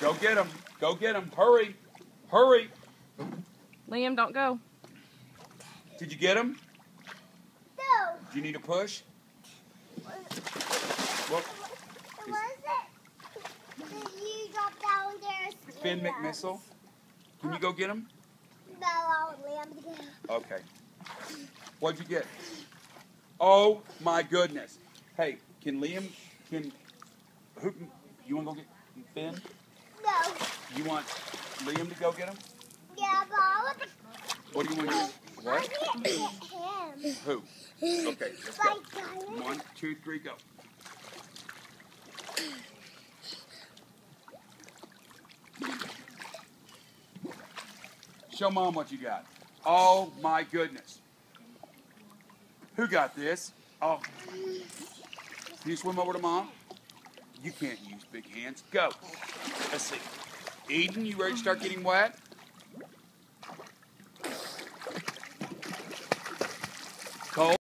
Go get him. Go get him. Hurry. Hurry. Liam, don't go. Did you get him? No. Do you need a push? Well, What is it? Did you drop down there? Finn McMissile. Can you go get him? No, I'll Liam to go. Okay. What'd you get? Oh my goodness. Hey, can Liam, you want to go get Finn? No. You want Liam to go get him? Yeah, but I What do you want to do? I What? can't get him. Who? Okay, let's go. Like Tyler. 1, 2, 3, go. Show Mom what you got. Oh my goodness. Who got this? Oh. Can you swim over to Mom? You can't use big hands. Go. Let's see. Eden, you ready to start getting wet? Cole?